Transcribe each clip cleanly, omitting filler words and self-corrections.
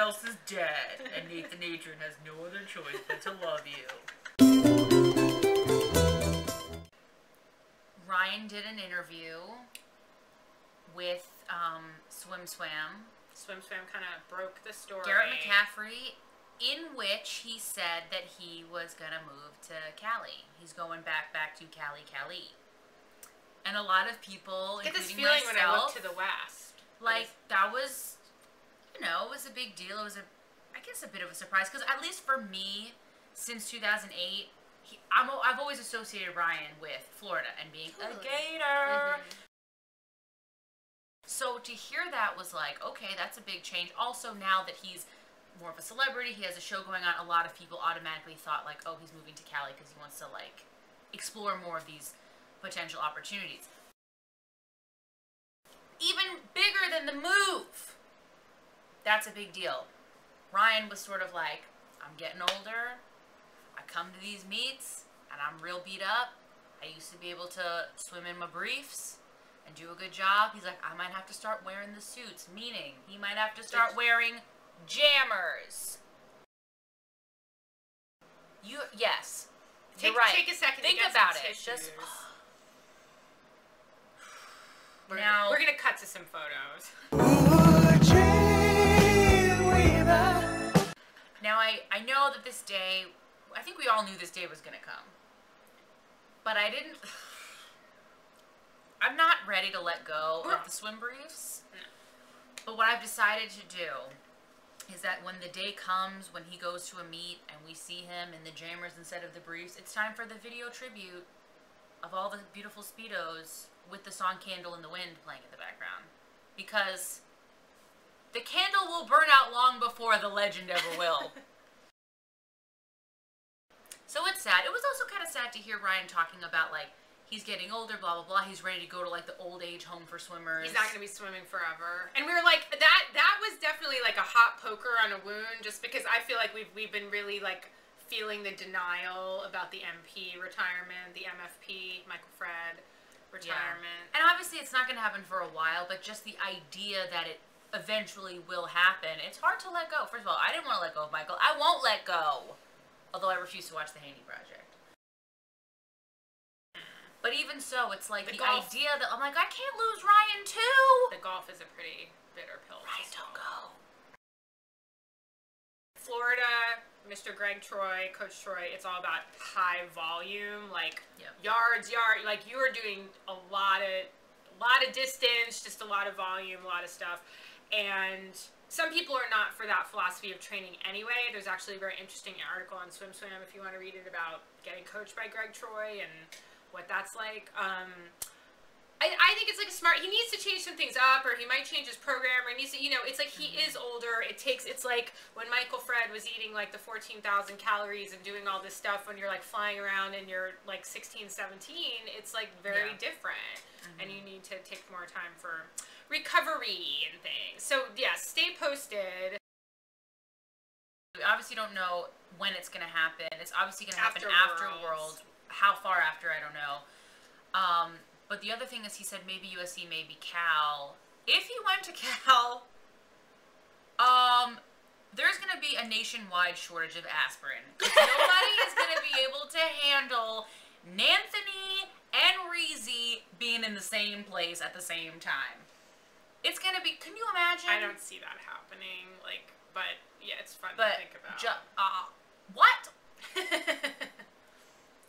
else is dead, and Nathan Adrian has no other choice but to love you. Ryan did an interview with Swim Swam. Swim Swam kind of broke the story. Garrett McCaffrey, in which he said that he was going to move to Cali. He's going back to Cali. And a lot of people, I get this including feeling myself, when I look to the west. like, that was, you know, it was a big deal. It was, I guess, a bit of a surprise. Because at least for me, since 2008, I've always associated Ryan with Florida and being a Gator. So to hear that was like, okay, that's a big change. Also, now that he's more of a celebrity, he has a show going on, a lot of people automatically thought like, oh, he's moving to Cali because he wants to like explore more of these potential opportunities. Even bigger than the move. That's a big deal. Ryan was sort of like, I'm getting older. I come to these meets and I'm real beat up. I used to be able to swim in my briefs and do a good job. He's like, I might have to start wearing the suits, meaning he might have to start wearing jammers. Yes. You're right. Take a second. Think to get about some it. tissues. We're gonna cut to some photos. Now I know that this day, I think we all knew this day was gonna come, but I'm not ready to let go of the swim briefs. No. But what I've decided to do is that when the day comes, when he goes to a meet and we see him in the jammers instead of the briefs, it's time for the video tribute of all the beautiful Speedos with the song Candle in the Wind playing in the background. Because the candle will burn out long before the legend ever will. So it's sad. It was also kind of sad to hear Ryan talking about, like, he's getting older, blah, blah, blah. He's ready to go to, like, the old age home for swimmers. He's not going to be swimming forever. And we were like, that was definitely like a hot poker on a wound, just because I feel like we've been really, like, feeling the denial about the MP retirement, the MFP, Michael Fred retirement. Yeah. And obviously it's not going to happen for a while, but just the idea that it eventually will happen, it's hard to let go. First of all, I didn't want to let go of Michael. I won't let go. Although I refuse to watch The Haney Project. But even so, it's like the idea that I'm like, I can't lose Ryan too. The golf is a pretty bitter pill. Ryan, don't go. Florida, Mr. Greg Troy, Coach Troy, it's all about high volume, like yards, like you are doing a lot of distance, just a lot of volume, a lot of stuff. And some people are not for that philosophy of training anyway. There's actually a very interesting article on Swim Swam if you want to read it about getting coached by Greg Troy and what that's like. I think it's like a smart, he needs to change some things up, or he might change his program, or he needs to, you know, it's like he is older. It's like when Michael Fred was eating like the 14,000 calories and doing all this stuff when you're like flying around and you're like 16, 17, it's like very different. And you need to take more time for recovery and things. So yeah, stay posted. We obviously don't know when it's going to happen. It's obviously going to happen after Worlds. How far after, I don't know. But the other thing is, he said maybe USC, maybe Cal. If he went to Cal, there's going to be a nationwide shortage of aspirin. Nobody is going to be able to handle Nanthony and Reezy being in the same place at the same time. It's going to be, can you imagine? I don't see that happening, like, but yeah, it's fun to think about. What?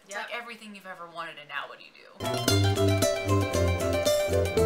It's like everything you've ever wanted, and now what do you do?